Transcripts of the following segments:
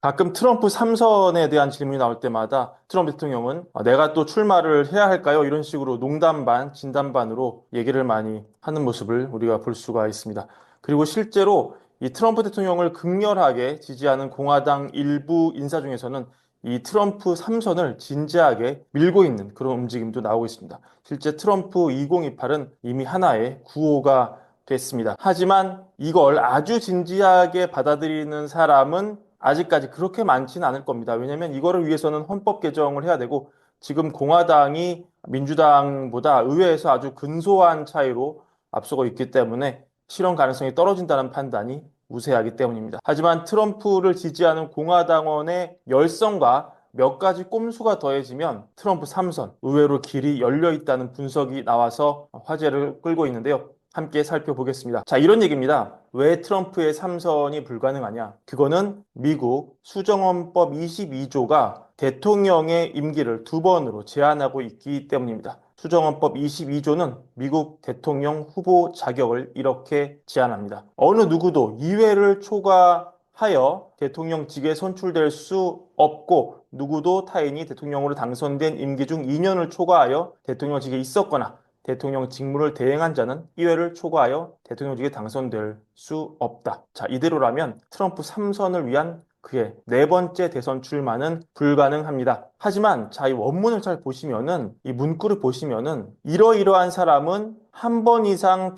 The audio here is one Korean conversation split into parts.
가끔 트럼프 3선에 대한 질문이 나올 때마다 트럼프 대통령은 내가 또 출마를 해야 할까요? 이런 식으로 농담 반, 진담 반으로 얘기를 많이 하는 모습을 우리가 볼 수가 있습니다. 그리고 실제로 이 트럼프 대통령을 극렬하게 지지하는 공화당 일부 인사 중에서는 이 트럼프 3선을 진지하게 밀고 있는 그런 움직임도 나오고 있습니다. 실제 트럼프 2028은 이미 하나의 구호가 됐습니다. 하지만 이걸 아주 진지하게 받아들이는 사람은 아직까지 그렇게 많지는 않을 겁니다. 왜냐하면 이거를 위해서는 헌법 개정을 해야 되고 지금 공화당이 민주당보다 의회에서 아주 근소한 차이로 앞서고 있기 때문에 실현 가능성이 떨어진다는 판단이 우세하기 때문입니다. 하지만 트럼프를 지지하는 공화당원의 열성과 몇 가지 꼼수가 더해지면 트럼프 3선 의외로 길이 열려 있다는 분석이 나와서 화제를 끌고 있는데요. 함께 살펴보겠습니다. 자, 이런 얘기입니다. 왜 트럼프의 3선이 불가능하냐? 그거는 미국 수정헌법 22조가 대통령의 임기를 두 번으로 제한하고 있기 때문입니다. 수정헌법 22조는 미국 대통령 후보 자격을 이렇게 제한합니다. 어느 누구도 2회를 초과하여 대통령직에 선출될 수 없고 누구도 타인이 대통령으로 당선된 임기 중 2년을 초과하여 대통령직에 있었거나 대통령 직무를 대행한 자는 2회를 초과하여 대통령직에 당선될 수 없다. 자, 이대로라면 트럼프 3선을 위한 그의 네 번째 대선 출마는 불가능합니다. 하지만 자, 이 원문을 잘 보시면은 이 문구를 보시면은 이러이러한 사람은 한 번 이상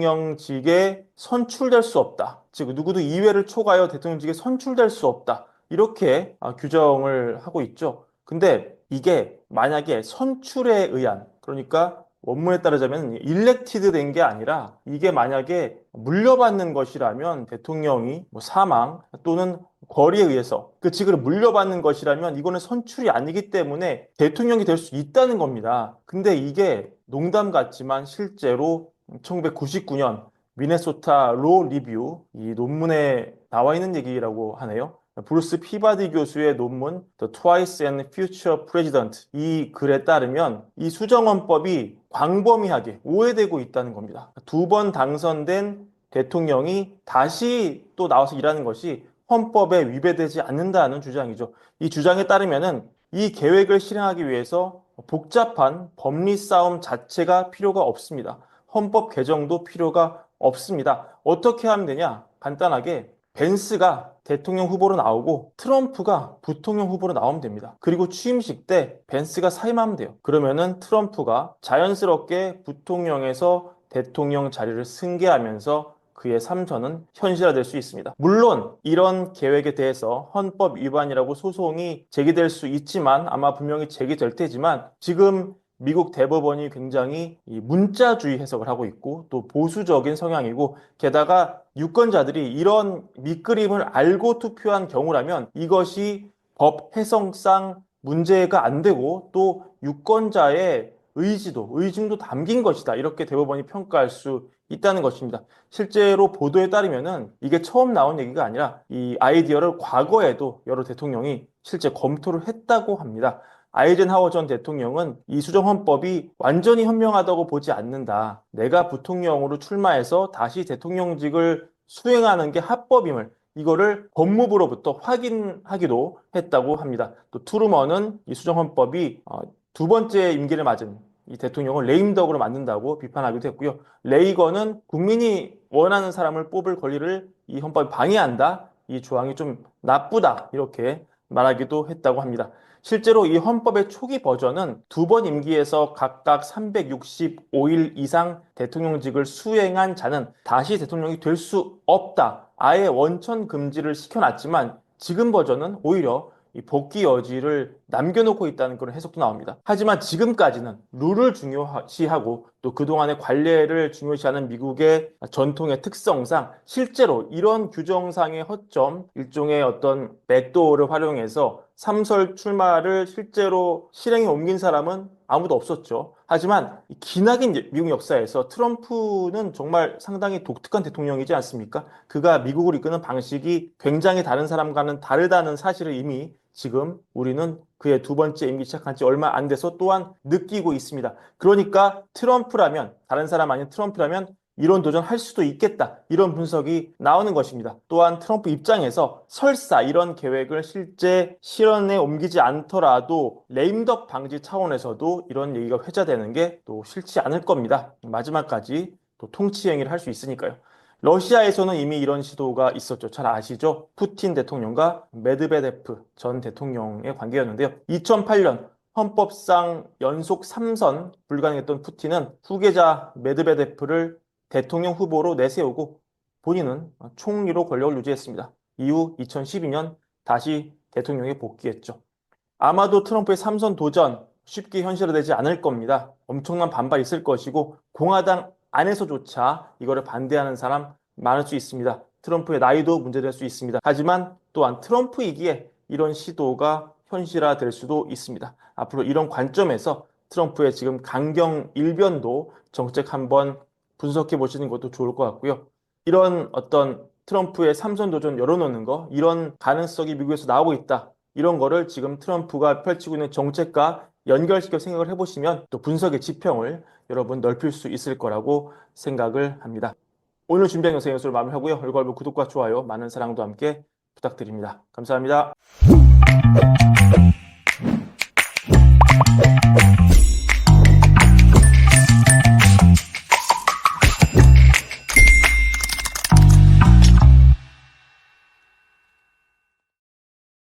대통령직에 선출될 수 없다. 즉 누구도 2회를 초과하여 대통령직에 선출될 수 없다. 이렇게 규정을 하고 있죠. 근데 이게 만약에 선출에 의한 그러니까 원문에 따르자면 일렉티드 된 게 아니라 이게 만약에 물려받는 것이라면 대통령이 뭐 사망 또는 거리에 의해서 그 직을 물려받는 것이라면 이거는 선출이 아니기 때문에 대통령이 될 수 있다는 겁니다. 근데 이게 농담 같지만 실제로 1999년 미네소타 로 리뷰 이 논문에 나와 있는 얘기라고 하네요. 브루스 피바디 교수의 논문 The Twice and Future President 이 글에 따르면 이 수정헌법이 광범위하게 오해되고 있다는 겁니다. 두 번 당선된 대통령이 다시 또 나와서 일하는 것이 헌법에 위배되지 않는다는 주장이죠. 이 주장에 따르면은 이 계획을 실행하기 위해서 복잡한 법리 싸움 자체가 필요가 없습니다. 헌법 개정도 필요가 없습니다. 어떻게 하면 되냐? 간단하게 벤스가 대통령 후보로 나오고 트럼프가 부통령 후보로 나오면 됩니다. 그리고 취임식 때 벤스가 사임하면 돼요. 그러면은 트럼프가 자연스럽게 부통령에서 대통령 자리를 승계하면서 그의 3선은 현실화될 수 있습니다. 물론 이런 계획에 대해서 헌법 위반이라고 소송이 제기될 수 있지만 아마 분명히 제기될 테지만 지금 미국 대법원이 굉장히 이 문자주의 해석을 하고 있고 또 보수적인 성향이고 게다가 유권자들이 이런 밑그림을 알고 투표한 경우라면 이것이 법 해석상 문제가 안 되고 또 유권자의 의중도 담긴 것이다. 이렇게 대법원이 평가할 수 있다는 것입니다. 실제로 보도에 따르면은 이게 처음 나온 얘기가 아니라 이 아이디어를 과거에도 여러 대통령이 실제 검토를 했다고 합니다. 아이젠하워 전 대통령은 이 수정헌법이 완전히 현명하다고 보지 않는다. 내가 부통령으로 출마해서 다시 대통령직을 수행하는 게 합법임을 이거를 법무부로부터 확인하기도 했다고 합니다. 또 트루먼은 이 수정헌법이 두 번째 임기를 맞은 이 대통령을 레임덕으로 만든다고 비판하기도 했고요. 레이건은 국민이 원하는 사람을 뽑을 권리를 이 헌법이 방해한다. 이 조항이 좀 나쁘다. 이렇게 말하기도 했다고 합니다. 실제로 이 헌법의 초기 버전은 두 번 임기에서 각각 365일 이상 대통령직을 수행한 자는 다시 대통령이 될 수 없다. 아예 원천 금지를 시켜놨지만 지금 버전은 오히려 이 복귀 여지를 남겨놓고 있다는 그런 해석도 나옵니다. 하지만 지금까지는 룰을 중요시하고 또 그동안의 관례를 중요시하는 미국의 전통의 특성상 실제로 이런 규정상의 허점, 일종의 어떤 백도어를 활용해서 삼설 출마를 실제로 실행에 옮긴 사람은 아무도 없었죠. 하지만 기나긴 미국 역사에서 트럼프는 정말 상당히 독특한 대통령이지 않습니까? 그가 미국을 이끄는 방식이 굉장히 다른 사람과는 다르다는 사실을 이미 지금 우리는 그의 두 번째 임기 시작한 지 얼마 안 돼서 또한 느끼고 있습니다. 그러니까 트럼프라면 다른 사람 아닌 트럼프라면 이런 도전할 수도 있겠다. 이런 분석이 나오는 것입니다. 또한 트럼프 입장에서 설사 이런 계획을 실제 실현에 옮기지 않더라도 레임덕 방지 차원에서도 이런 얘기가 회자되는 게 또 싫지 않을 겁니다. 마지막까지 또 통치 행위를 할 수 있으니까요. 러시아에서는 이미 이런 시도가 있었죠. 잘 아시죠? 푸틴 대통령과 메드베데프 전 대통령의 관계였는데요. 2008년 헌법상 연속 3선 불가능했던 푸틴은 후계자 메드베데프를 대통령 후보로 내세우고 본인은 총리로 권력을 유지했습니다. 이후 2012년 다시 대통령에 복귀했죠. 아마도 트럼프의 3선 도전 쉽게 현실화되지 않을 겁니다. 엄청난 반발이 있을 것이고 공화당 안에서조차 이거를 반대하는 사람 많을 수 있습니다. 트럼프의 나이도 문제될 수 있습니다. 하지만 또한 트럼프이기에 이런 시도가 현실화될 수도 있습니다. 앞으로 이런 관점에서 트럼프의 지금 강경 일변도 정책 한번 분석해 보시는 것도 좋을 것 같고요. 이런 어떤 트럼프의 3선 도전 열어놓는 거, 이런 가능성이 미국에서 나오고 있다. 이런 거를 지금 트럼프가 펼치고 있는 정책과 연결시켜 생각을 해보시면 또 분석의 지평을 여러분 넓힐 수 있을 거라고 생각을 합니다. 오늘 준비한 영상 이것으로 마무리하고요. 얼굴 구독과 좋아요, 많은 사랑도 함께 부탁드립니다. 감사합니다.